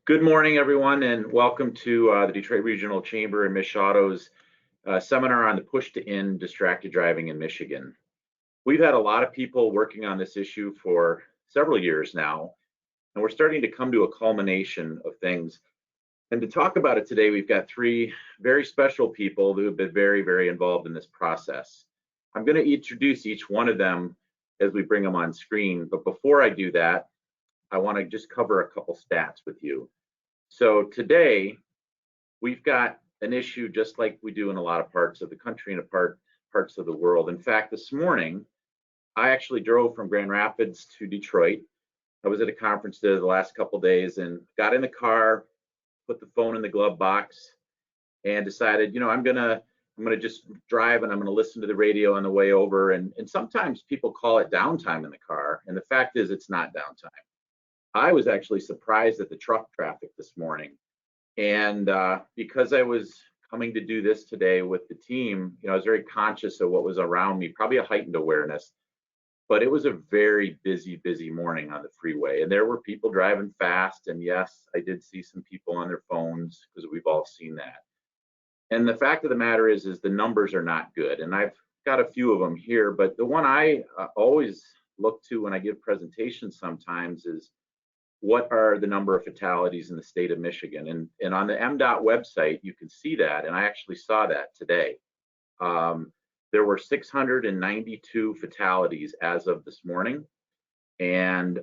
Good morning, everyone, and welcome to the Detroit Regional Chamber and MICHauto's seminar on the push to end distracted driving in Michigan. We've had a lot of people working on this issue for several years now, and we're starting to come to a culmination of things. And to talk about it today, we've got three very special people who have been very, very involved in this process. I'm going to introduce each one of them as we bring them on screen, but before I do that, I want to just cover a couple stats with you. So today, we've got an issue just like we do in a lot of parts of the country and parts of the world. In fact, this morning, I actually drove from Grand Rapids to Detroit. I was at a conference there the last couple days and got in the car, put the phone in the glove box, and decided, you know, I'm gonna just drive and I'm gonna listen to the radio on the way over. And sometimes people call it downtime in the car, and the fact is it's not downtime. I was actually surprised at the truck traffic this morning. And because I was coming to do this today with the team, you know, I was very conscious of what was around me, probably a heightened awareness. But it was a very busy morning on the freeway. And there were people driving fast. And yes, I did see some people on their phones because we've all seen that. And the fact of the matter is the numbers are not good. And I've got a few of them here, but the one I always look to when I give presentations sometimes is, what are the number of fatalities in the state of Michigan? And on the MDOT website, you can see that, and I actually saw that today. There were 692 fatalities as of this morning. And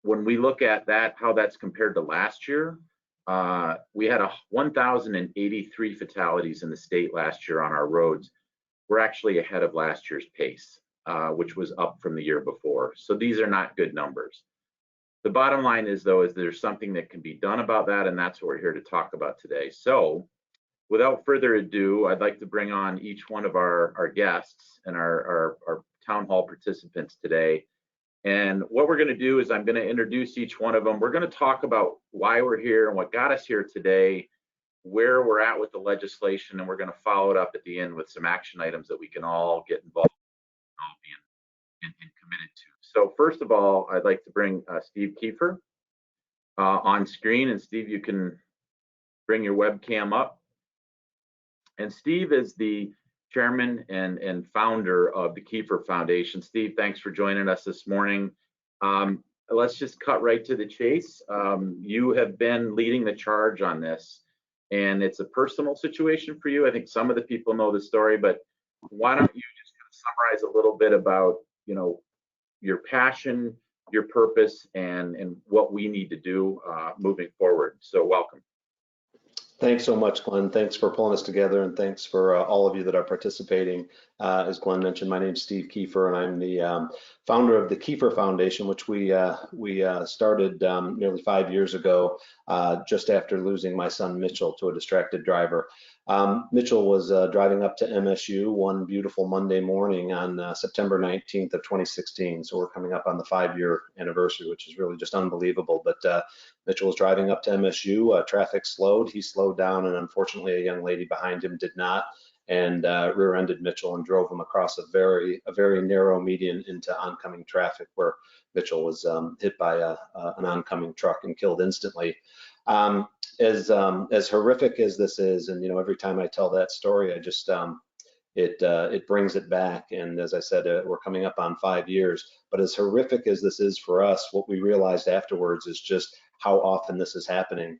when we look at that, how that's compared to last year, we had 1,083 fatalities in the state last year on our roads. We're actually ahead of last year's pace, which was up from the year before. So these are not good numbers. The bottom line is, though, is there's something that can be done about that, and that's what we're here to talk about today. So without further ado, I'd like to bring on each one of our guests and our town hall participants today. And what we're going to do is I'm going to introduce each one of them. We're going to talk about why we're here and what got us here today, where we're at with the legislation, and we're going to follow it up at the end with some action items that we can all get involved in, all be and committed to. So first of all, I'd like to bring Steve Kiefer on screen. And Steve, you can bring your webcam up. And Steve is the chairman and founder of the Kiefer Foundation. Steve, thanks for joining us this morning. Let's just cut right to the chase. You have been leading the charge on this, and it's a personal situation for you. I think some of the people know the story, but why don't you just summarize a little bit about, you know, your passion, your purpose, and what we need to do moving forward. So welcome. Thanks so much, Glenn. Thanks for pulling us together, and thanks for all of you that are participating. As Glenn mentioned, my name is Steve Kiefer, and I'm the founder of the Kiefer Foundation, which we started nearly 5 years ago, just after losing my son Mitchell to a distracted driver. Mitchell was driving up to MSU one beautiful Monday morning on September 19th of 2016. So we're coming up on the 5-year anniversary, which is really just unbelievable. But Mitchell was driving up to MSU, traffic slowed, he slowed down, and unfortunately a young lady behind him did not, and rear-ended Mitchell and drove him across a very narrow median into oncoming traffic, where Mitchell was hit by an oncoming truck and killed instantly. As horrific as this is, and you know, every time I tell that story, I just it brings it back. And as I said, we're coming up on 5 years. But as horrific as this is for us, what we realized afterwards is just how often this is happening.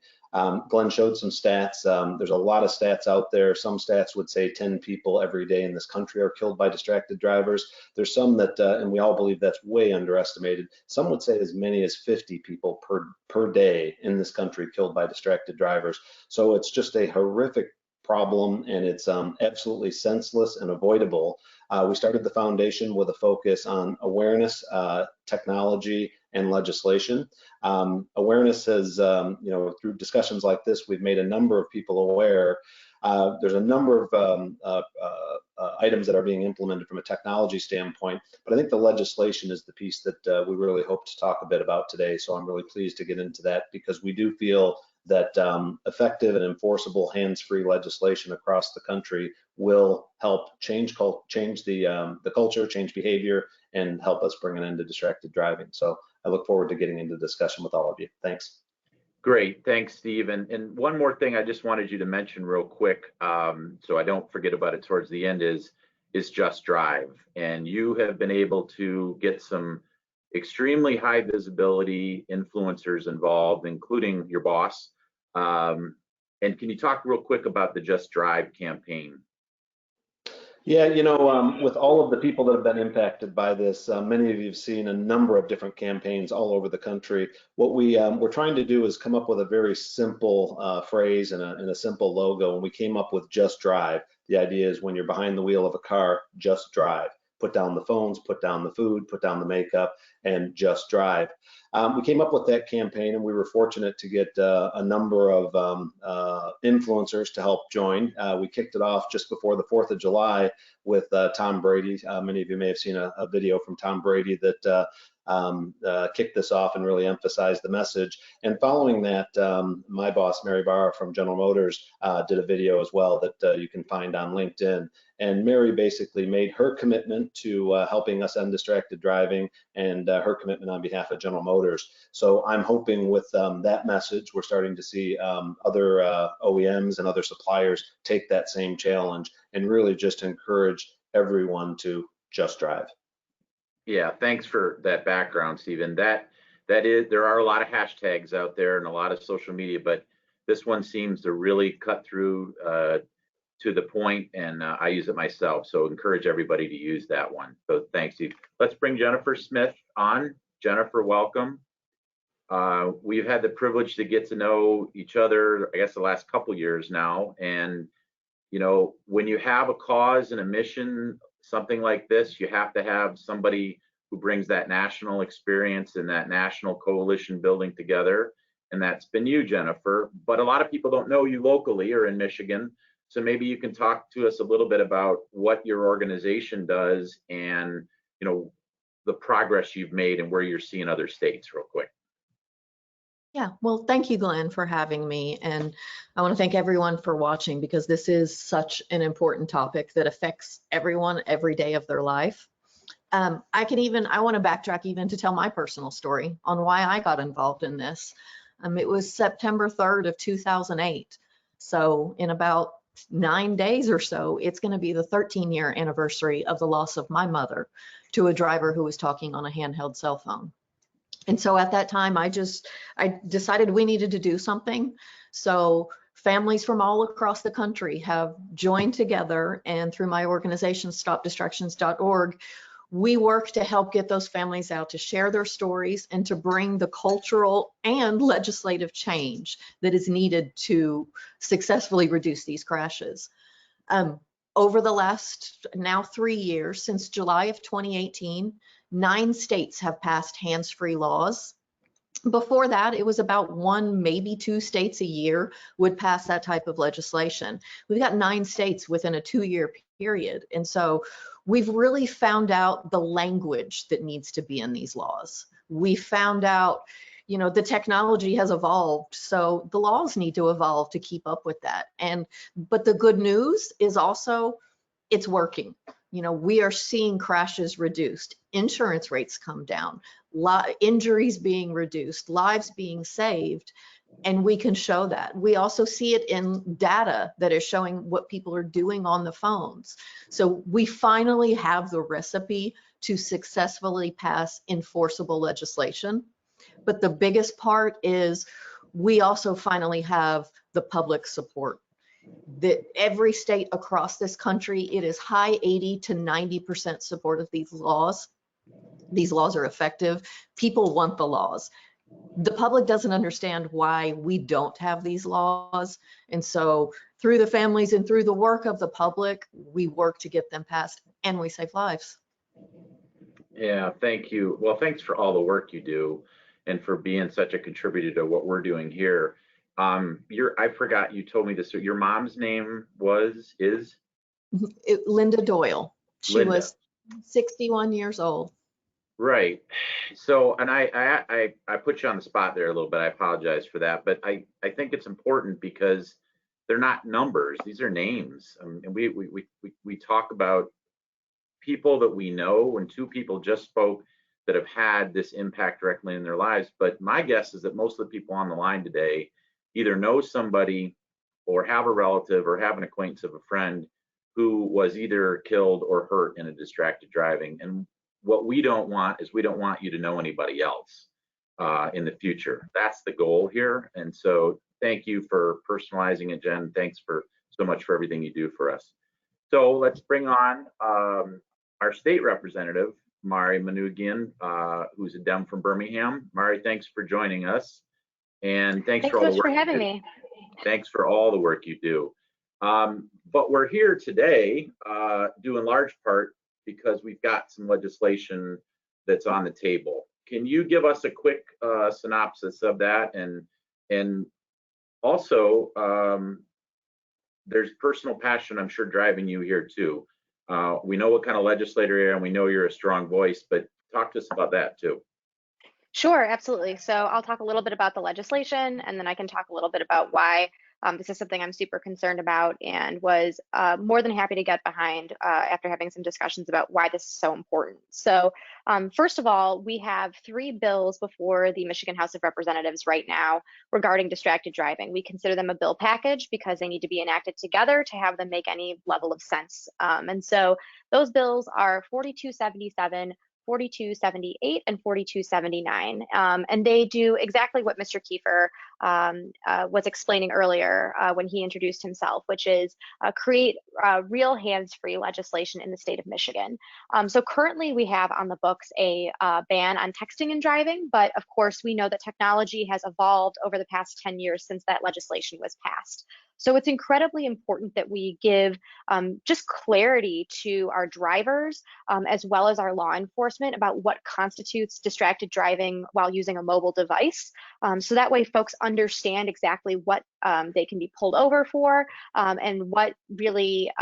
Glenn showed some stats. There's a lot of stats out there. Some stats would say 10 people every day in this country are killed by distracted drivers. There's some that, and we all believe that's way underestimated. Some would say as many as 50 people per day in this country killed by distracted drivers. So it's just a horrific problem, and it's absolutely senseless and avoidable. We started the foundation with a focus on awareness, technology, and legislation. Awareness has, you know, through discussions like this, we've made a number of people aware. There's a number of items that are being implemented from a technology standpoint, but I think the legislation is the piece that we really hope to talk a bit about today. So I'm really pleased to get into that, because we do feel that effective and enforceable hands-free legislation across the country will help change the culture, change behavior, and help us bring an end to distracted driving. So I look forward to getting into discussion with all of you. Thanks. Great, thanks, Steve. And one more thing I just wanted you to mention real quick, so I don't forget about it towards the end, is Just Drive. And you have been able to get some extremely high visibility influencers involved, including your boss. And can you talk real quick about the Just Drive campaign? Yeah, with all of the people that have been impacted by this, many of you have seen a number of different campaigns all over the country. What we're trying to do is come up with a very simple phrase and a simple logo, and we came up with Just Drive. The idea is when you're behind the wheel of a car, just drive. Put down the phones, put down the food, put down the makeup, and just drive. We came up with that campaign, and we were fortunate to get a number of influencers to help join. We kicked it off just before the 4th of July with Tom Brady. Many of you may have seen a video from Tom Brady that kicked this off and really emphasized the message. And following that, my boss, Mary Barra from General Motors, did a video as well that you can find on LinkedIn. And Mary basically made her commitment to helping us end distracted driving and her commitment on behalf of General Motors. So I'm hoping with that message, we're starting to see other OEMs and other suppliers take that same challenge and really just encourage everyone to just drive. Yeah, thanks for that background, Stephen. There are a lot of hashtags out there and a lot of social media, but this one seems to really cut through to the point, and I use it myself. So encourage everybody to use that one. So thanks, Steve. Let's bring Jennifer Smith on. Jennifer, welcome. We've had the privilege to get to know each other, I guess, the last couple years now. And when you have a cause and a mission, something like this, you have to have somebody who brings that national experience and that national coalition building together. And that's been you, Jennifer. But a lot of people don't know you locally or in Michigan. So maybe you can talk to us a little bit about what your organization does and, the progress you've made and where you're seeing other states real quick. Yeah, well, thank you, Glenn, for having me. And I want to thank everyone for watching, because this is such an important topic that affects everyone every day of their life. I want to backtrack even to tell my personal story on why I got involved in this. It was September 3rd of 2008. So in about 9 days or so, it's going to be the 13-year anniversary of the loss of my mother to a driver who was talking on a handheld cell phone. And so at that time, I decided we needed to do something. So families from all across the country have joined together, and through my organization, stopdistractions.org, we work to help get those families out to share their stories and to bring the cultural and legislative change that is needed to successfully reduce these crashes. Over the last now 3 years, since July of 2018, 9 states have passed hands-free laws. Before that, it was about 1, maybe 2 states a year would pass that type of legislation. We've got 9 states within a 2-year period. And so we've really found out the language that needs to be in these laws. We found out, the technology has evolved, so the laws need to evolve to keep up with that. But the good news is also it's working. We are seeing crashes reduced, insurance rates come down, injuries being reduced, lives being saved, and we can show that. We also see it in data that is showing what people are doing on the phones. So we finally have the recipe to successfully pass enforceable legislation. But the biggest part is we also finally have the public support. That every state across this country, it is high 80 to 90% support of these laws. These laws are effective. People want the laws. The public doesn't understand why we don't have these laws. And so through the families and through the work of the public, we work to get them passed, and we save lives. Yeah, thank you. Well, thanks for all the work you do and for being such a contributor to what we're doing here. I forgot you told me this. Your mom's name is? Linda Doyle. She Linda. was 61 years old. Right. So, and I put you on the spot there a little bit. I apologize for that, but I think it's important because they're not numbers. These are names. And we talk about people that we know. When 2 people just spoke, that have had this impact directly in their lives. But my guess is that most of the people on the line today either know somebody or have a relative or have an acquaintance of a friend who was either killed or hurt in a distracted driving. And what we don't want is we don't want you to know anybody else in the future. That's the goal here. And so thank you for personalizing it, Jen. Thanks for so much for everything you do for us. So let's bring on our state representative, Mari Manoogian, who's a Dem from Birmingham. Mari, thanks for joining us. And thanks for all the work. For having me. Thanks for all the work you do. But we're here today due in large part because we've got some legislation that's on the table. Can you give us a quick synopsis of that? And also, there's personal passion, I'm sure, driving you here too. We know what kind of legislator you are, and we know you're a strong voice, but talk to us about that too. Sure, absolutely. So I'll talk a little bit about the legislation, and then I can talk a little bit about why this is something I'm super concerned about and was more than happy to get behind after having some discussions about why this is so important. So first of all, we have 3 bills before the Michigan House of Representatives right now regarding distracted driving. We consider them a bill package because they need to be enacted together to have them make any level of sense. And so those bills are 4277, 4278 and 4279. And they do exactly what Mr. Kiefer was explaining earlier when he introduced himself, which is create real hands-free legislation in the state of Michigan. So currently we have on the books a ban on texting and driving, but of course we know that technology has evolved over the past 10 years since that legislation was passed. So it's incredibly important that we give just clarity to our drivers as well as our law enforcement about what constitutes distracted driving while using a mobile device. So that way folks understand exactly what they can be pulled over for and what really,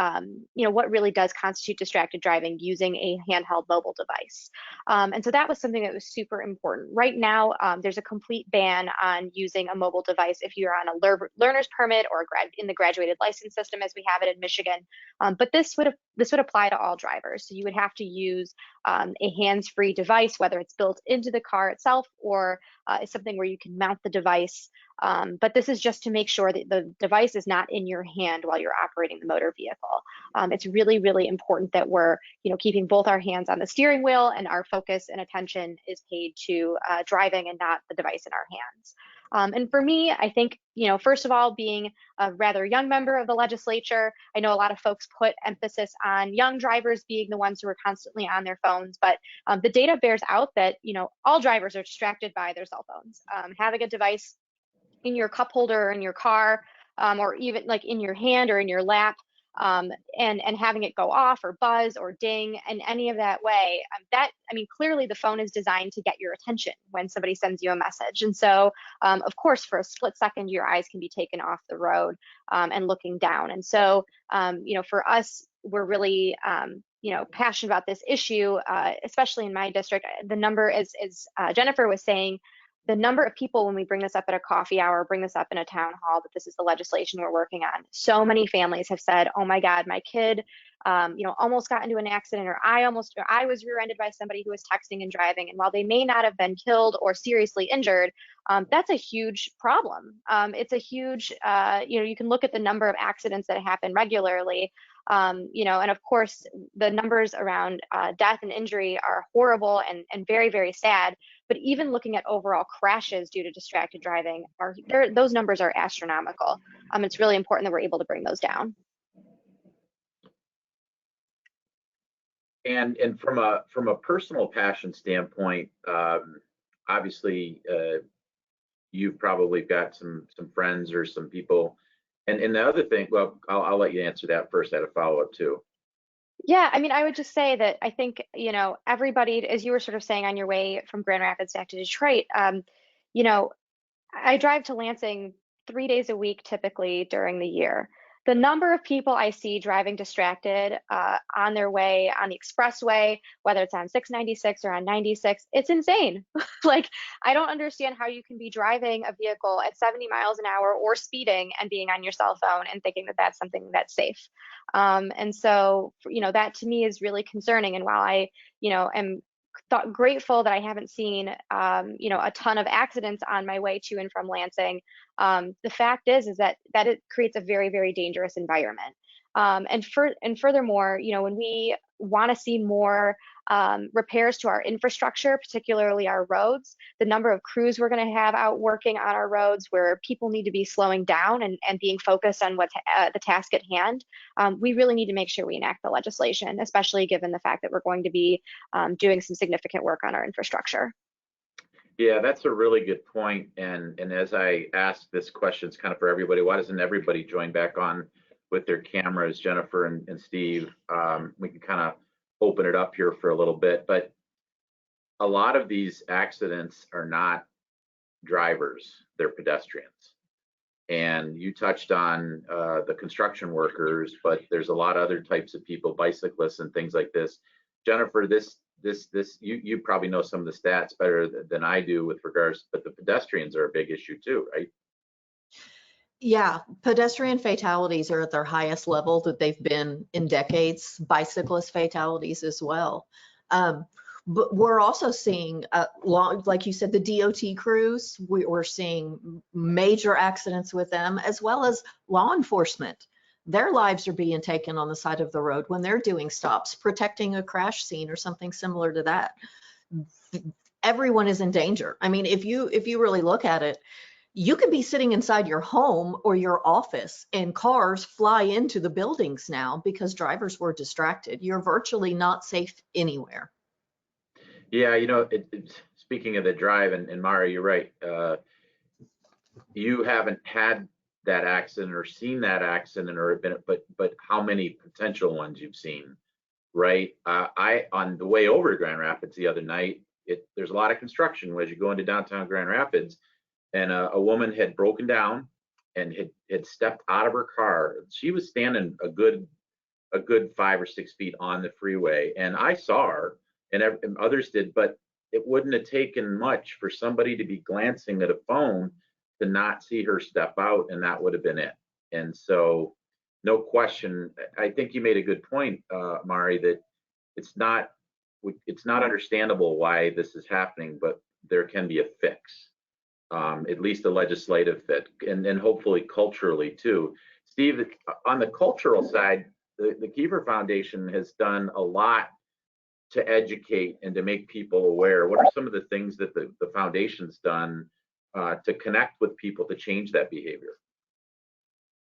what really does constitute distracted driving using a handheld mobile device. And so that was something that was super important. Right now, there's a complete ban on using a mobile device if you're on a learner's permit or in the graduated license system as we have it in Michigan. But this would apply to all drivers. So you would have to use a hands-free device, whether it's built into the car itself or is something where you can mount the device. But this is just to make sure that the device is not in your hand while you're operating the motor vehicle. It's really, really important that we're, keeping both our hands on the steering wheel and our focus and attention is paid to driving and not the device in our hands. And for me, I think, first of all, being a rather young member of the legislature, I know a lot of folks put emphasis on young drivers being the ones who are constantly on their phones, but the data bears out that, all drivers are distracted by their cell phones. Having a device in your cup holder or in your car, or even like in your hand or in your lap, and having it go off or buzz or ding in any of that way, clearly the phone is designed to get your attention when somebody sends you a message. And so, of course, for a split second, your eyes can be taken off the road and looking down. And so, for us, we're really, passionate about this issue, especially in my district. The number, as Jennifer was saying, the number of people when we bring this up at a coffee hour, bring this up in a town hall, that this is the legislation we're working on. So many families have said, oh my God, my kid, almost got into an accident, or I was rear-ended by somebody who was texting and driving. And while they may not have been killed or seriously injured, that's a huge problem. It's a huge, you can look at the number of accidents that happen regularly. And of course, the numbers around death and injury are horrible and very, very sad. But even looking at overall crashes due to distracted driving, those numbers are astronomical. It's really important that we're able to bring those down. And from a personal passion standpoint, obviously, you've probably got some friends or some people. And the other thing, well, I'll let you answer that first. I had a follow-up too. Yeah, I would just say that I think, everybody, as you were sort of saying on your way from Grand Rapids back to Detroit, I drive to Lansing 3 days a week, typically during the year. The number of people I see driving distracted on their way on the expressway, whether it's on 696 or on 96, it's insane. Like, I don't understand how you can be driving a vehicle at 70 miles an hour or speeding and being on your cell phone and thinking that that's something that's safe. And so, that to me is really concerning. And while I, am grateful that I haven't seen, you know, a ton of accidents on my way to and from Lansing. The fact is that it creates a very, very dangerous environment. And furthermore, you know, when we want to see more repairs to our infrastructure, particularly our roads, the number of crews we're going to have out working on our roads, where people need to be slowing down and being focused on what's the task at hand, we really need to make sure we enact the legislation, especially given the fact that we're going to be doing some significant work on our infrastructure. Yeah, that's a really good point. And as I ask this question, it's kind of for everybody. Why doesn't everybody join back on with their cameras? Jennifer and Steve, we can kind of open it up here for a little bit. But a lot of these accidents are not drivers, they're pedestrians. And you touched on the construction workers, but there's a lot of other types of people, bicyclists and things like this. Jennifer, you probably know some of the stats better than I do with regards, but the pedestrians are a big issue too, right? Yeah, pedestrian fatalities are at their highest level that they've been in decades. Bicyclist fatalities as well. But we're also seeing, like you said, the DOT crews. We're seeing major accidents with them, as well as law enforcement. Their lives are being taken on the side of the road when they're doing stops, protecting a crash scene or something similar to that. Everyone is in danger. I mean, if you really look at it, you could be sitting inside your home or your office and cars fly into the buildings now because drivers were distracted. You're virtually not safe anywhere. Yeah, you know, speaking of the drive, and Mara, you're right. You haven't had that accident or seen that accident or been, but how many potential ones you've seen, right? I on the way over to Grand Rapids the other night, there's a lot of construction as you go into downtown Grand Rapids, and a woman had broken down and had stepped out of her car. She was standing a good 5 or 6 feet on the freeway, and I saw her, and others did, but it wouldn't have taken much for somebody to be glancing at a phone to not see her step out, and that would have been it. And so, no question, I think you made a good point, Mari, that it's not understandable why this is happening, but there can be a fix, at least a legislative fix, and hopefully culturally too. Steve, on the cultural side, the Kiefer Foundation has done a lot to educate and to make people aware. What are some of the things that the foundation's done to connect with people to change that behavior?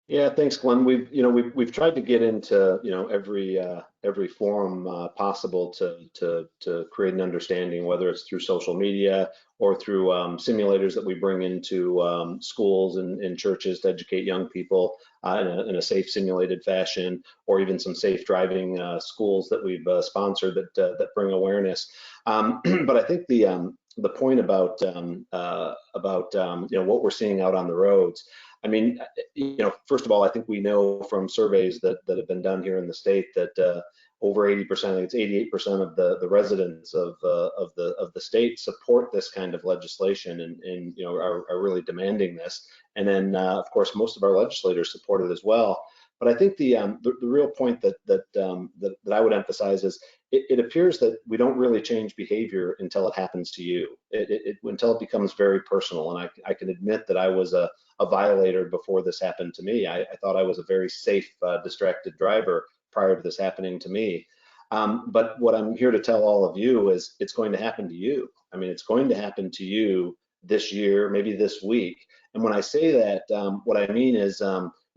Yeah, thanks, Glenn. We've tried to get into every forum possible to create an understanding, whether it's through social media or through simulators that we bring into schools and churches to educate young people in a safe simulated fashion, or even some safe driving schools that we've sponsored that bring awareness. But I think the point about what we're seeing out on the roads. I mean, first of all, I think we know from surveys that have been done here in the state that over 80%, I think it's 88% of the residents of the state support this kind of legislation and are really demanding this. And then, of course, most of our legislators support it as well. But I think the real point that I would emphasize is it appears that we don't really change behavior until it happens to you. Until it becomes very personal. And I can admit that I was a violator before this happened to me. I thought I was a very safe, distracted driver prior to this happening to me. But what I'm here to tell all of you is it's going to happen to you. I mean, it's going to happen to you this year, maybe this week. And when I say that, what I mean is,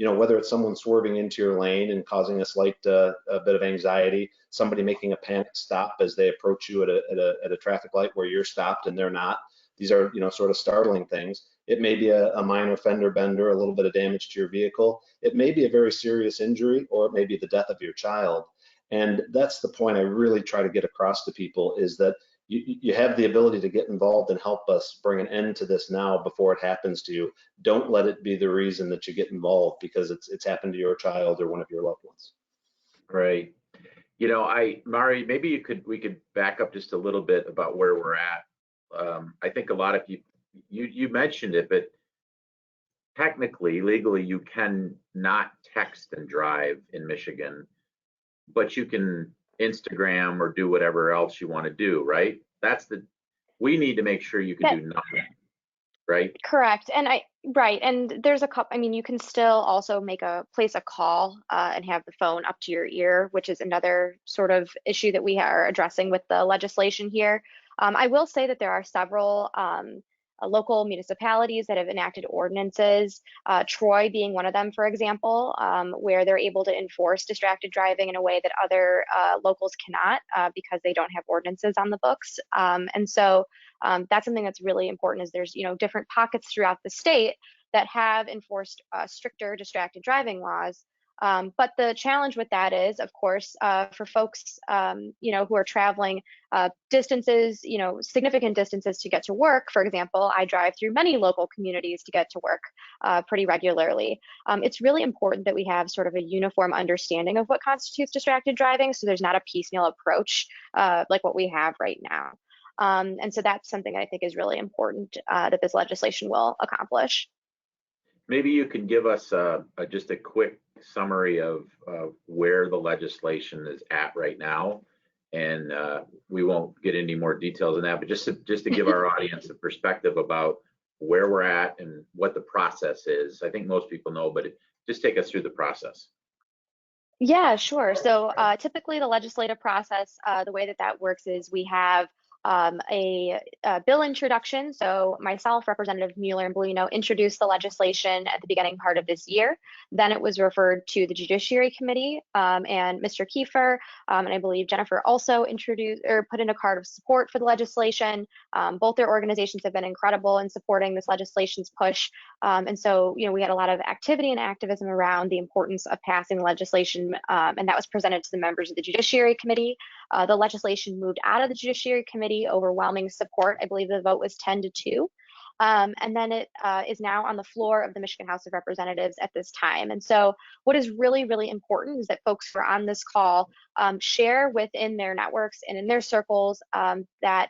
whether it's someone swerving into your lane and causing a slight a bit of anxiety, somebody making a panic stop as they approach you at a traffic light where you're stopped and they're not. These are, sort of startling things. It may be a minor fender bender, a little bit of damage to your vehicle. It may be a very serious injury, or it may be the death of your child. And that's the point I really try to get across to people, is that you have the ability to get involved and help us bring an end to this now before it happens to you. Don't let it be the reason that you get involved because it's happened to your child or one of your loved ones. Right. Mari, maybe we could back up just a little bit about where we're at. I think a lot of people, you mentioned it, but technically, legally, you can not text and drive in Michigan, but you can Instagram or do whatever else you want to do, right? we need to make sure you can do nothing, right? Correct. And right. And there's a couple, I mean, you can still also place a call and have the phone up to your ear, which is another sort of issue that we are addressing with the legislation here. I will say that there are several local municipalities that have enacted ordinances, Troy being one of them, for example, where they're able to enforce distracted driving in a way that other locals cannot because they don't have ordinances on the books. And so that's something that's really important is there's, different pockets throughout the state that have enforced stricter distracted driving laws. But the challenge with that is, of course, for folks, who are traveling distances, significant distances to get to work. For example, I drive through many local communities to get to work pretty regularly. It's really important that we have sort of a uniform understanding of what constitutes distracted driving, so there's not a piecemeal approach like what we have right now. And so that's something I think is really important that this legislation will accomplish. Maybe you can give us just a quick summary of where the legislation is at right now, and we won't get any more details on that, but just to give our audience a perspective about where we're at and what the process is. I think most people know, but just take us through the process. Yeah, sure. So typically the legislative process, the way that works is we have a bill introduction. So myself, Representative Mueller and Bellino introduced the legislation at the beginning part of this year. Then it was referred to the Judiciary Committee, and Mr. Kiefer and I believe Jennifer also introduced or put in a card of support for the legislation. Both their organizations have been incredible in supporting this legislation's push. And so, we had a lot of activity and activism around the importance of passing legislation, and that was presented to the members of the Judiciary Committee. The legislation moved out of the Judiciary Committee, overwhelming support. I believe the vote was 10-2. And then it is now on the floor of the Michigan House of Representatives at this time. And so what is really, really important is that folks who are on this call share within their networks and in their circles that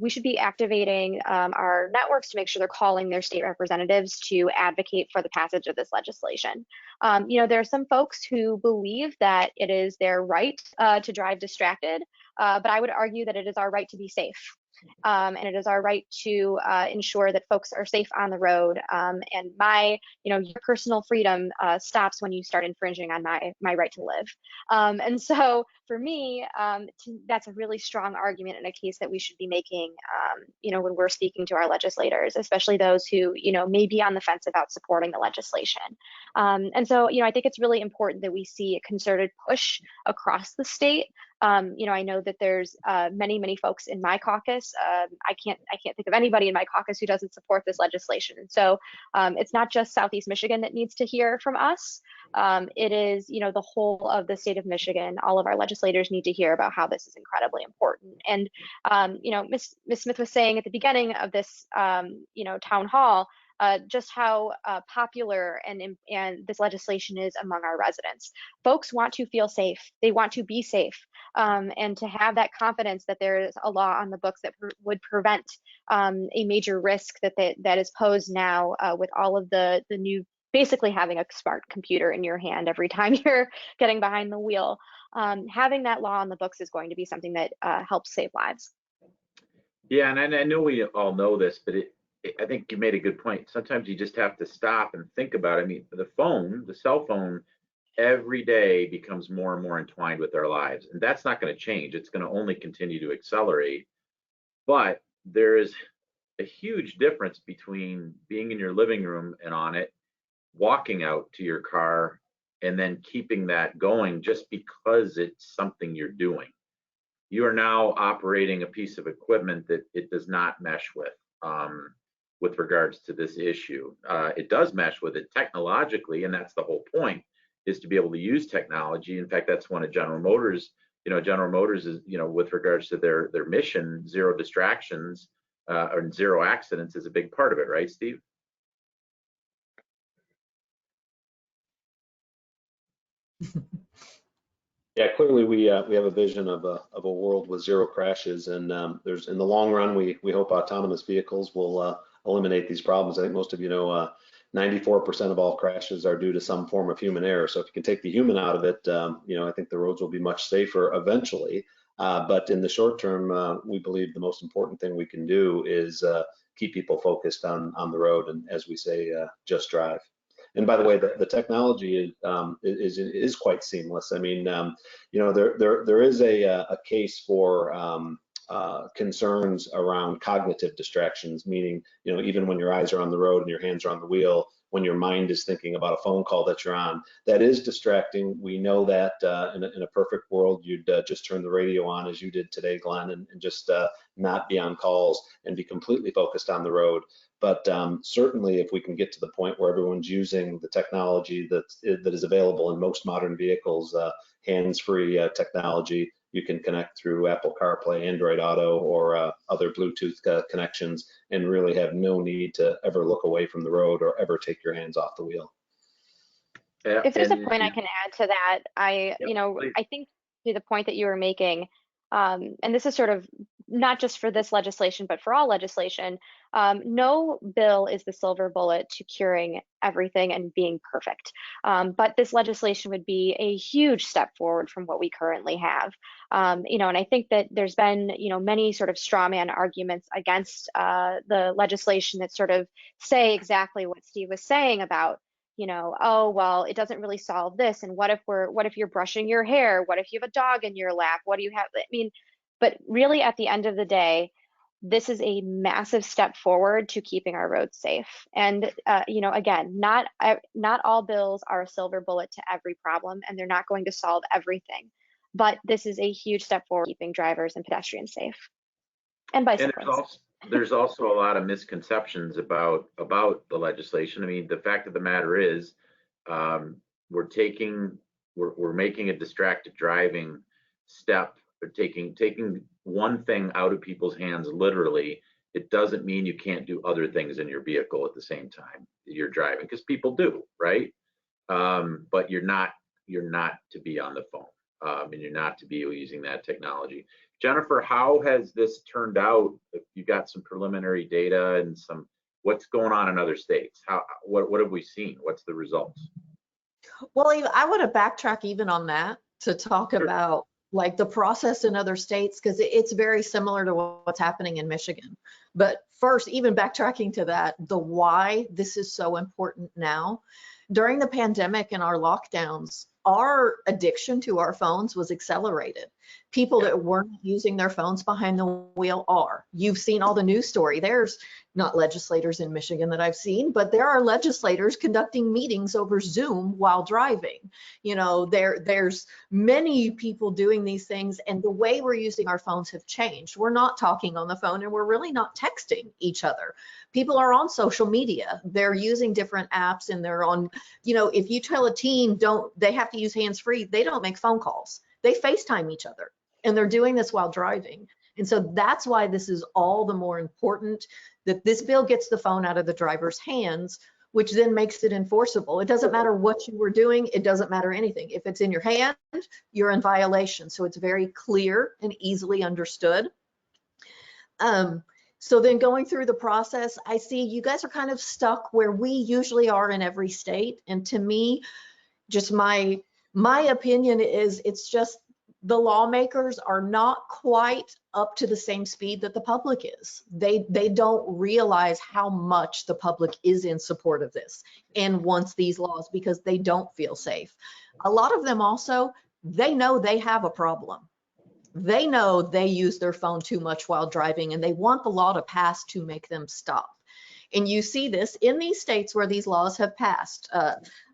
we should be activating our networks to make sure they're calling their state representatives to advocate for the passage of this legislation. There are some folks who believe that it is their right to drive distracted, but I would argue that it is our right to be safe. And it is our right to ensure that folks are safe on the road. And your personal freedom stops when you start infringing on my right to live. And so for me, that's a really strong argument in a case that we should be making, when we're speaking to our legislators, especially those who, may be on the fence about supporting the legislation. And so, I think it's really important that we see a concerted push across the state. I know that there's many folks in my caucus. I can't think of anybody in my caucus who doesn't support this legislation. And so it's not just Southeast Michigan that needs to hear from us. It is, the whole of the state of Michigan. All of our legislators need to hear about how this is incredibly important. And Ms. Smith was saying at the beginning of this, town hall, just how popular and this legislation is among our residents. Folks want to feel safe. They want to be safe, and to have that confidence that there is a law on the books that would prevent a major risk that is posed now with all of the new, basically having a smart computer in your hand every time you're getting behind the wheel. Having that law on the books is going to be something that helps save lives. Yeah, and I know we all know this, but I think you made a good point. Sometimes you just have to stop and think about it. I mean, the cell phone, every day becomes more and more entwined with our lives. And that's not going to change. It's going to only continue to accelerate. But there is a huge difference between being in your living room and on it, walking out to your car, and then keeping that going just because it's something you're doing. You are now operating a piece of equipment that it does not mesh with regards to this issue. It does mesh with it technologically, and that's the whole point, is to be able to use technology. In fact, that's one of General Motors. General Motors is, with regards to their mission, zero distractions or zero accidents is a big part of it, right, Steve? Yeah, clearly we have a vision of a world with zero crashes, and there's, in the long run, we hope autonomous vehicles will eliminate these problems. I think most of you know 94% of all crashes are due to some form of human error. So if you can take the human out of it, I think the roads will be much safer eventually. But in the short term, we believe the most important thing we can do is keep people focused on the road, and as we say, just drive. And by the way, the technology is quite seamless. I mean, you know, there is a case for concerns around cognitive distractions, meaning, you know, even when your eyes are on the road and your hands are on the wheel, when your mind is thinking about a phone call that you're on, that is distracting. We know that in a perfect world, you'd just turn the radio on as you did today, Glenn, and just not be on calls and be completely focused on the road. But certainly if we can get to the point where everyone's using the technology that is available in most modern vehicles, hands-free technology, you can connect through Apple CarPlay, Android Auto, or other Bluetooth connections, and really have no need to ever look away from the road or ever take your hands off the wheel. Yeah, If there's a point I can add to that, you know, please. I think to the point that you were making, and this is sort of not just for this legislation, but for all legislation, no bill is the silver bullet to curing everything and being perfect. But this legislation would be a huge step forward from what we currently have. You know, and I think that there's been, you know, many sort of straw man arguments against the legislation that sort of say exactly what Steve was saying about, you know, oh, well, it doesn't really solve this. And what if you're brushing your hair? What if you have a dog in your lap? What do you have? I mean, but really at the end of the day, this is a massive step forward to keeping our roads safe. And, you know, again, not all bills are a silver bullet to every problem, and they're not going to solve everything. But this is a huge step forward keeping drivers and pedestrians safe, and bicyclists. There's also a lot of misconceptions about the legislation. I mean, the fact of the matter is, we're making a distracted driving step, taking one thing out of people's hands literally. It doesn't mean you can't do other things in your vehicle at the same time you're driving, because people do, right? But you're not to be on the phone, and you're not to be using that technology. Jennifer, how has this turned out? If you got some preliminary data and what's going on in other states? What have we seen? What's the results? Well, I want to backtrack even on that to talk about like the process in other states, because it's very similar to what's happening in Michigan. But first, even backtracking to that, the why this is so important now. During the pandemic and our lockdowns, our addiction to our phones was accelerated. People that weren't using their phones behind the wheel are. You've seen all the news story. There's not legislators in Michigan that I've seen, but there are legislators conducting meetings over Zoom while driving. You know, there's many people doing these things, and the way we're using our phones have changed. We're not talking on the phone, and we're really not texting each other. People are on social media. They're using different apps, and they're on, you know, if you tell a teen they have to use hands-free, they don't make phone calls. They FaceTime each other, and they're doing this while driving. And so that's why this is all the more important, that this bill gets the phone out of the driver's hands, which then makes it enforceable. It doesn't matter what you were doing. It doesn't matter anything. If it's in your hand, you're in violation. So it's very clear and easily understood. So then going through the process, I see you guys are kind of stuck where we usually are in every state. And to me, just my opinion is it's just the lawmakers are not quite up to the same speed that the public is. They don't realize how much the public is in support of this and wants these laws because they don't feel safe. A lot of them also, they know they have a problem. They know they use their phone too much while driving, and they want the law to pass to make them stop. And you see this in these states where these laws have passed.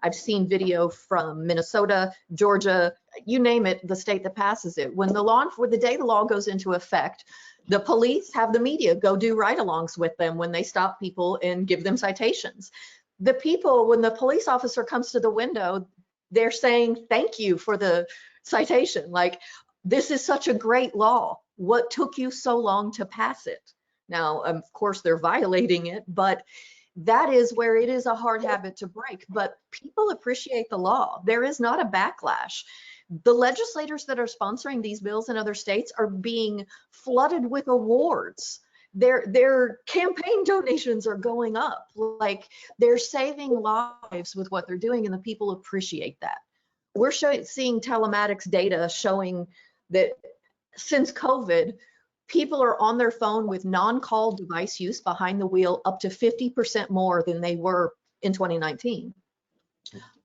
I've seen video from Minnesota, Georgia, you name it, the state that passes it. When the day the law goes into effect, the police have the media go do ride-alongs with them when they stop people and give them citations. The people, when the police officer comes to the window, they're saying, thank you for the citation. Like, this is such a great law. What took you so long to pass it? Now, of course, they're violating it, but that is where it is a hard habit to break. But people appreciate the law. There is not a backlash. The legislators that are sponsoring these bills in other states are being flooded with awards. Their campaign donations are going up. Like, they're saving lives with what they're doing, and the people appreciate that. We're seeing telematics data showing that since COVID, people are on their phone with non-call device use behind the wheel up to 50% more than they were in 2019.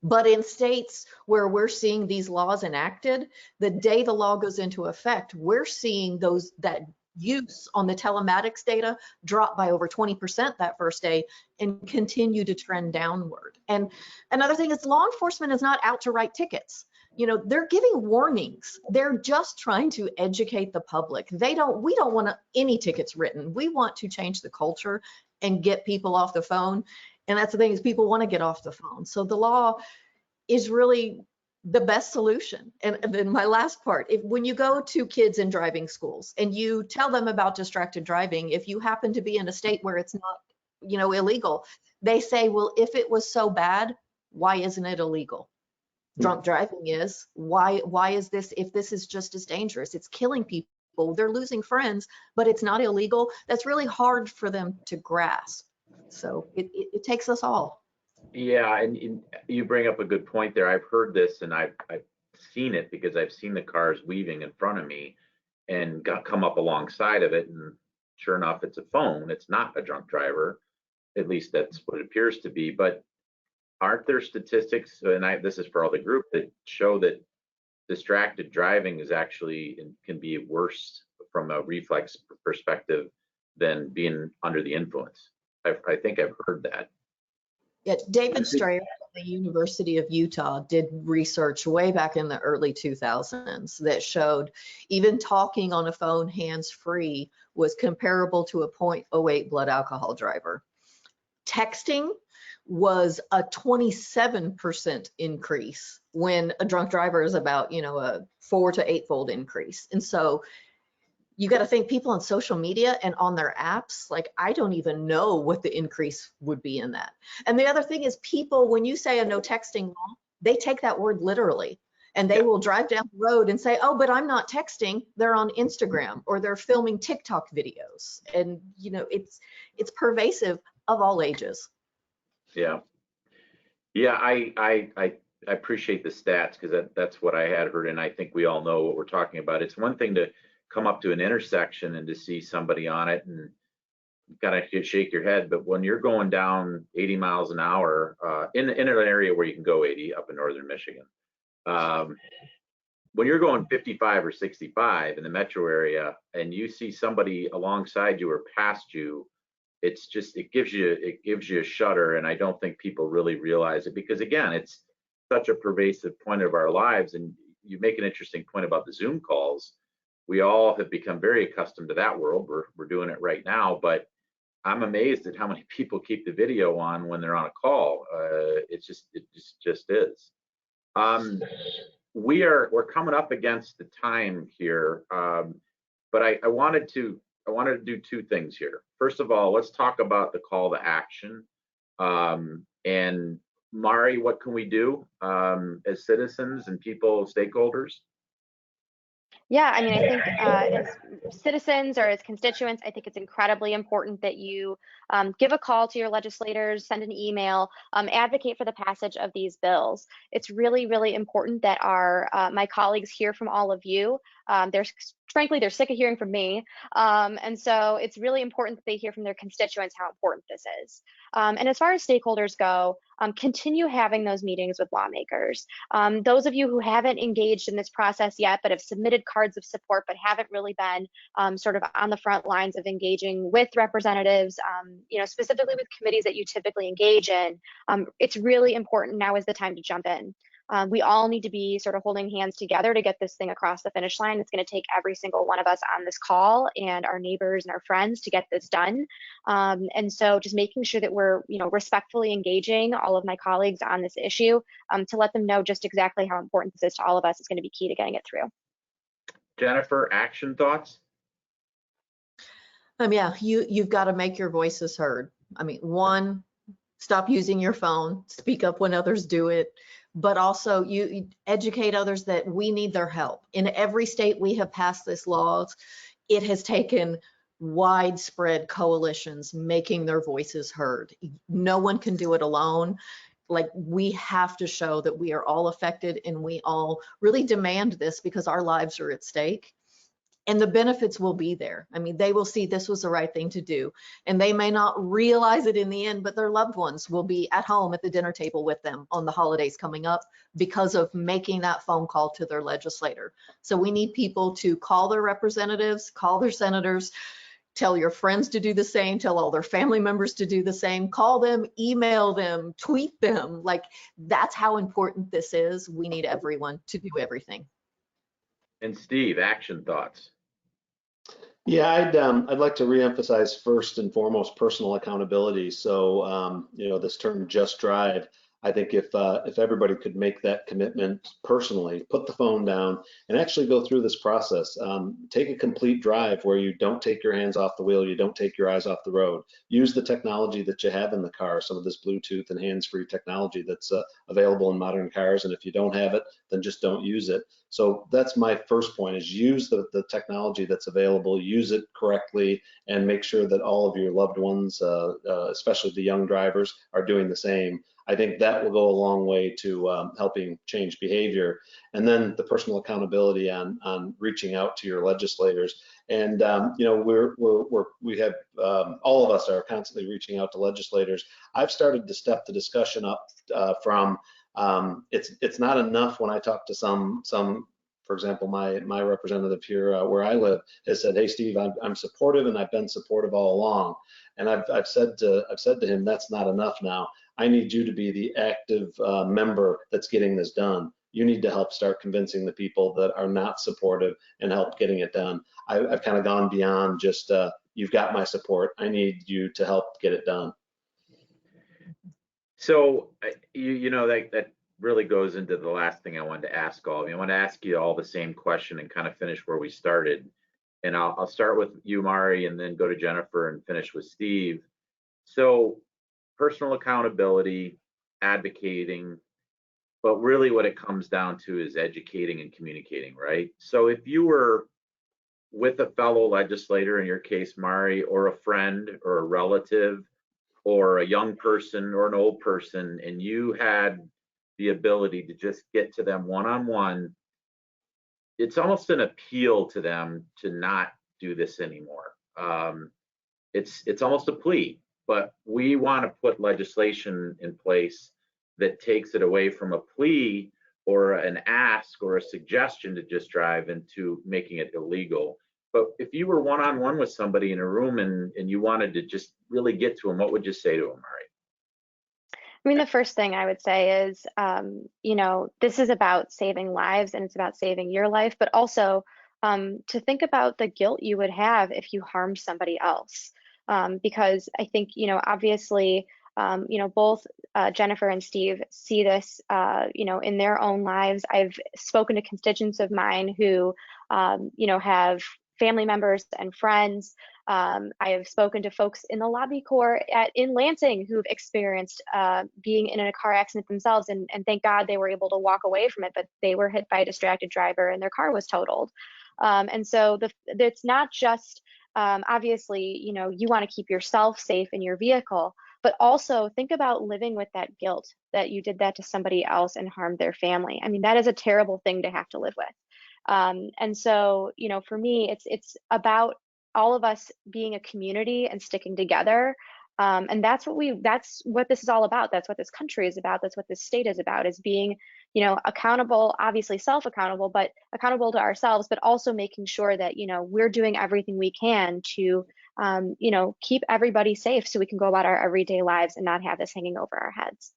But in states where we're seeing these laws enacted, the day the law goes into effect, we're seeing that use on the telematics data drop by over 20% that first day and continue to trend downward. And another thing is law enforcement is not out to write tickets. You know, they're giving warnings. They're just trying to educate the public. We don't want any tickets written. We want to change the culture and get people off the phone. And that's the thing, is people want to get off the phone. So the law is really the best solution. And then my last part, when you go to kids in driving schools and you tell them about distracted driving, if you happen to be in a state where it's not, you know, illegal, they say, well, if it was so bad, why isn't it illegal? Drunk driving is. Why is this, if this is just as dangerous? It's killing people, they're losing friends, but it's not illegal. That's really hard for them to grasp. So it takes us all. Yeah, and you bring up a good point there. I've heard this and I've seen it because I've seen the cars weaving in front of me and come up alongside of it, and sure enough, it's a phone. It's not a drunk driver. At least that's what it appears to be. But aren't there statistics, and this is for all the group, that show that distracted driving is actually can be worse from a reflex perspective than being under the influence? I think I've heard that. Yeah, David Strayer at the University of Utah did research way back in the early 2000s that showed even talking on a phone hands-free was comparable to a 0.08 blood alcohol driver. Texting was a 27% increase when a drunk driver is about, you know, a 4 to 8-fold increase. And so you got to think people on social media and on their apps, like, I don't even know what the increase would be in that. And the other thing is, people, when you say a no texting law, they take that word literally, and they will drive down the road and say, oh, but I'm not texting. They're on Instagram or they're filming TikTok videos. And, you know, it's pervasive of all ages. Yeah. Yeah, I appreciate the stats, because that's what I had heard, and I think we all know what we're talking about. It's one thing to come up to an intersection and to see somebody on it and kind of shake your head, but when you're going down 80 miles an hour in an area where you can go 80 up in northern Michigan, when you're going 55 or 65 in the metro area and you see somebody alongside you or past you, it's just, it gives you a shudder. And I don't think people really realize it, because again, it's such a pervasive point of our lives. And you make an interesting point about the Zoom calls. We all have become very accustomed to that world. We're doing it right now, but I'm amazed at how many people keep the video on when they're on a call. It just is. We're coming up against the time here, but I wanted to do two things here. First of all, let's talk about the call to action. And Mari, what can we do as citizens and people, stakeholders? Yeah, I mean, I think as citizens or as constituents, I think it's incredibly important that you give a call to your legislators, send an email, advocate for the passage of these bills. It's really, really important that my colleagues hear from all of you. Frankly, they're sick of hearing from me. And so it's really important that they hear from their constituents how important this is. And as far as stakeholders go, continue having those meetings with lawmakers. Those of you who haven't engaged in this process yet, but have submitted cards of support, but haven't really been sort of on the front lines of engaging with representatives, you know, specifically with committees that you typically engage in, it's really important. Now is the time to jump in. We all need to be sort of holding hands together to get this thing across the finish line. It's going to take every single one of us on this call and our neighbors and our friends to get this done. And so just making sure that we're, you know, respectfully engaging all of my colleagues on this issue to let them know just exactly how important this is to all of us is going to be key to getting it through. Jennifer, action thoughts? Yeah, you've got to make your voices heard. I mean, one, stop using your phone, speak up when others do it, but also you educate others that we need their help. In every state we have passed this law, it has taken widespread coalitions making their voices heard. No one can do it alone. Like, we have to show that we are all affected and we all really demand this because our lives are at stake. And the benefits will be there. I mean, they will see this was the right thing to do. And they may not realize it in the end, but their loved ones will be at home at the dinner table with them on the holidays coming up because of making that phone call to their legislator. So we need people to call their representatives, call their senators, tell your friends to do the same, tell all their family members to do the same, call them, email them, tweet them. Like, that's how important this is. We need everyone to do everything. And Steve, action thoughts. Yeah, I'd like to reemphasize first and foremost personal accountability. So you know, this term "just drive." I think if everybody could make that commitment personally, put the phone down, and actually go through this process. Take a complete drive where you don't take your hands off the wheel, you don't take your eyes off the road. Use the technology that you have in the car, some of this Bluetooth and hands-free technology that's available in modern cars. And if you don't have it, then just don't use it. So that's my first point: is use the technology that's available, use it correctly, and make sure that all of your loved ones, especially the young drivers, are doing the same. I think that will go a long way to helping change behavior. And then the personal accountability on reaching out to your legislators. And you know, we have all of us are constantly reaching out to legislators. I've started to step the discussion up from it's not enough when I talk to some. For example, my representative here where I live has said, "Hey, Steve, I'm supportive, and I've been supportive all along." And I've said to him, that's not enough now. I need you to be the active member that's getting this done. You need to help start convincing the people that are not supportive and help getting it done. I've kind of gone beyond just, you've got my support. I need you to help get it done. So, you know, that really goes into the last thing I wanted to ask all of you. I want to ask you all the same question and kind of finish where we started. And I'll start with you, Mari, and then go to Jennifer and finish with Steve. So, personal accountability, advocating, but really what it comes down to is educating and communicating, right? So if you were with a fellow legislator, in your case, Mari, or a friend or a relative or a young person or an old person, and you had the ability to just get to them one-on-one, it's almost an appeal to them to not do this anymore. It's almost a plea. But we want to put legislation in place that takes it away from a plea or an ask or a suggestion to just drive into making it illegal. But if you were one-on-one with somebody in a room and you wanted to just really get to them, what would you say to them, Mari? I mean, the first thing I would say is, you know, this is about saving lives and it's about saving your life, but also to think about the guilt you would have if you harmed somebody else. Because I think, you know, obviously, you know, both Jennifer and Steve see this, you know, in their own lives. I've spoken to constituents of mine who, you know, have family members and friends. I have spoken to folks in the lobby corps in Lansing who've experienced being in a car accident themselves, and thank God they were able to walk away from it, but they were hit by a distracted driver and their car was totaled. And so it's not just obviously, you know, you want to keep yourself safe in your vehicle, but also think about living with that guilt that you did that to somebody else and harmed their family. I mean, that is a terrible thing to have to live with. And so, you know, for me, it's about all of us being a community and sticking together. And that's what this is all about. That's what this country is about. That's what this state is about, is being, you know, accountable, obviously self-accountable, but accountable to ourselves, but also making sure that, you know, we're doing everything we can to, you know, keep everybody safe so we can go about our everyday lives and not have this hanging over our heads.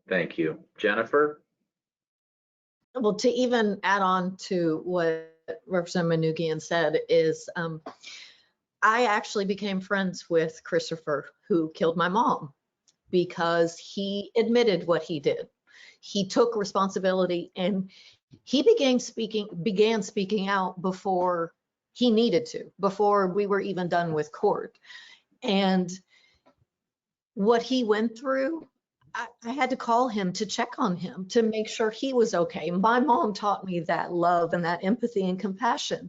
Thank you. Jennifer? Well, to even add on to what Representative Manoogian said is, I actually became friends with Christopher, who killed my mom, because he admitted what he did. He took responsibility and he began speaking out before he needed to, before we were even done with court. And what he went through, I had to call him to check on him, to make sure he was okay. My mom taught me that love and that empathy and compassion.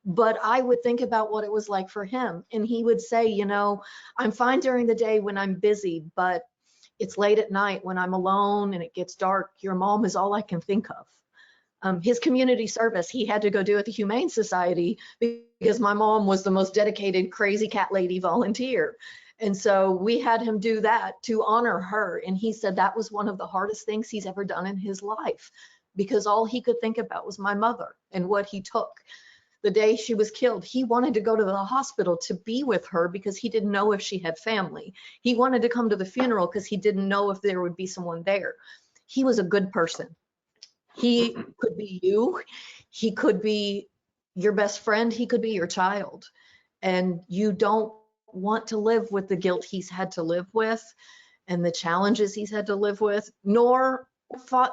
But I would think about what it was like for him. And he would say, you know, I'm fine during the day when I'm busy, but it's late at night when I'm alone and it gets dark. Your mom is all I can think of. His community service, he had to go do at the Humane Society because my mom was the most dedicated crazy cat lady volunteer. And so we had him do that to honor her. And he said that was one of the hardest things he's ever done in his life, because all he could think about was my mother and what he took. The day she was killed, he wanted to go to the hospital to be with her because he didn't know if she had family. He wanted to come to the funeral because he didn't know if there would be someone there. He was a good person. He could be you. He could be your best friend. He could be your child. And you don't want to live with the guilt he's had to live with and the challenges he's had to live with, nor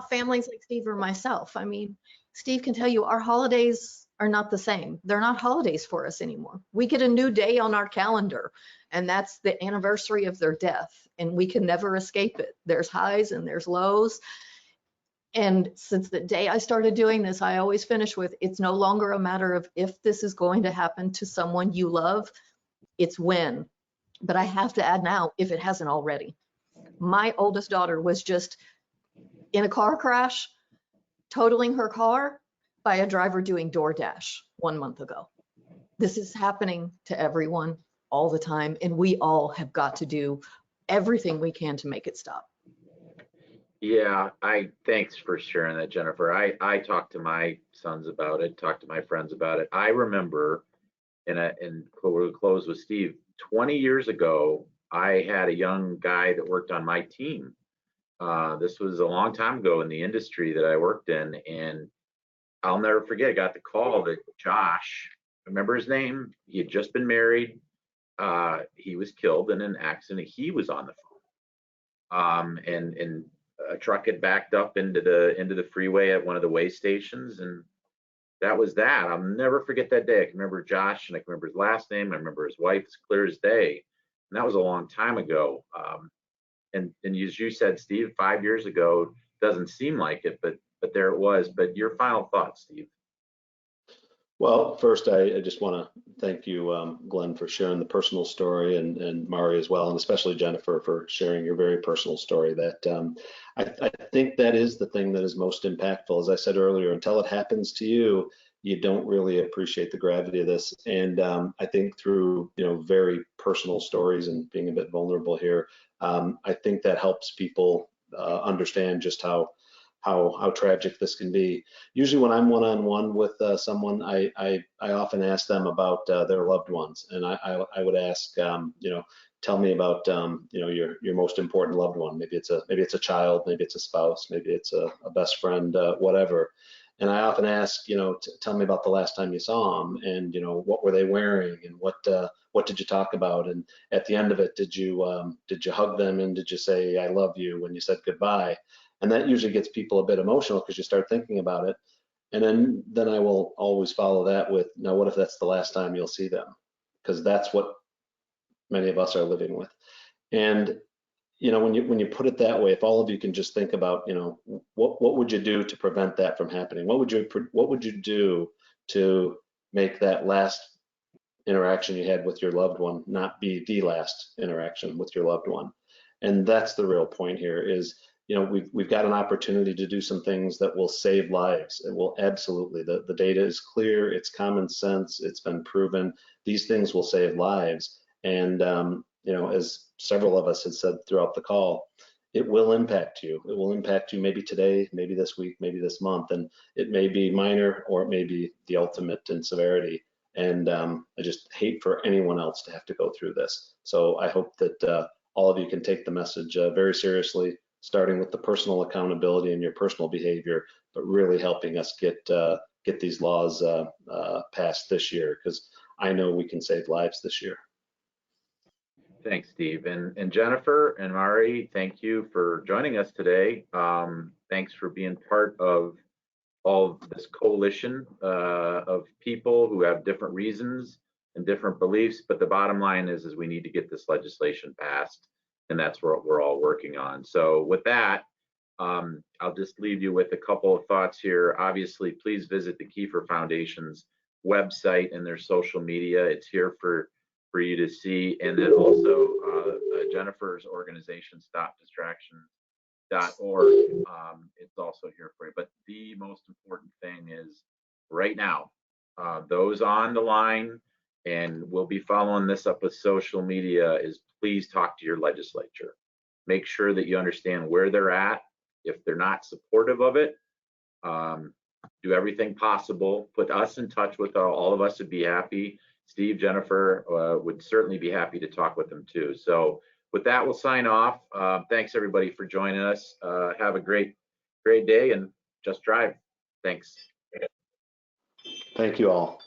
families like Steve or myself. I mean, Steve can tell you our holidays are not the same. They're not holidays for us anymore. We get a new day on our calendar, and that's the anniversary of their death, and we can never escape it. There's highs and there's lows. And since the day I started doing this, I always finish with, it's no longer a matter of if this is going to happen to someone you love, it's when. But I have to add now, if it hasn't already. My oldest daughter was just in a car crash, totaling her car by a driver doing DoorDash 1 month ago. This is happening to everyone all the time, and we all have got to do everything we can to make it stop. Yeah, thanks for sharing that, Jennifer. I talked to my sons about it, talked to my friends about it. I remember, and we'll close with Steve, 20 years ago, I had a young guy that worked on my team. This was a long time ago in the industry that I worked in, and I'll never forget, I got the call that Josh, remember his name? He had just been married. He was killed in an accident. He was on the phone. And a truck had backed up into the freeway at one of the way stations, and that was that. I'll never forget that day. I can remember Josh, and I can remember his last name. I remember his wife as clear as day, and that was a long time ago. And as you said, Steve, 5 years ago, doesn't seem like it, but there it was. But your final thoughts, Steve? Well, first, I just want to thank you, Glenn, for sharing the personal story, and Mari as well, and especially Jennifer for sharing your very personal story. That I think that is the thing that is most impactful. As I said earlier, until it happens to you, you don't really appreciate the gravity of this. And I think through very personal stories and being a bit vulnerable here, I think that helps people understand just how tragic this can be. Usually when I'm one-on-one with someone, I often ask them about their loved ones, and I would ask, tell me about your most important loved one. Maybe it's a child, maybe it's a spouse, maybe it's a best friend, whatever. And I often ask, tell me about the last time you saw them, and what were they wearing, and what did you talk about? And at the end of it, did you hug them, and did you say I love you when you said goodbye? And that usually gets people a bit emotional because you start thinking about it. And then I will always follow that with, now what if that's the last time you'll see them? Because that's what many of us are living with. And when you put it that way, if all of you can just think about, what would you do to prevent that from happening? What would you do to make that last interaction you had with your loved one not be the last interaction with your loved one? And that's the real point here is, we've got an opportunity to do some things that will save lives. It will absolutely. The data is clear. It's common sense. It's been proven. These things will save lives. And as several of us had said throughout the call, it will impact you. It will impact you maybe today, maybe this week, maybe this month, and it may be minor or it may be the ultimate in severity. And I just hate for anyone else to have to go through this. So I hope that all of you can take the message very seriously, starting with the personal accountability and your personal behavior, but really helping us get these laws passed this year, because I know we can save lives this year. Thanks, Steve. And Jennifer and Mari, thank you for joining us today. Thanks for being part of all of this coalition of people who have different reasons and different beliefs, but the bottom line is we need to get this legislation passed, and that's what we're all working on. So with that, I'll just leave you with a couple of thoughts here. Obviously, please visit the Kiefer Foundation's website and their social media. It's here for you to see. And then also Jennifer's organization, Stop Distraction It's also here for you. But the most important thing is right now, those on the line, and we'll be following this up with social media, is please talk to your legislature. Make sure that you understand where they're at. If they're not supportive of it, do everything possible. Put us in touch with all of us would be happy. Steve, Jennifer would certainly be happy to talk with them too. So with that, we'll sign off. Thanks everybody for joining us. Have a great day and just drive. Thanks. Thank you all.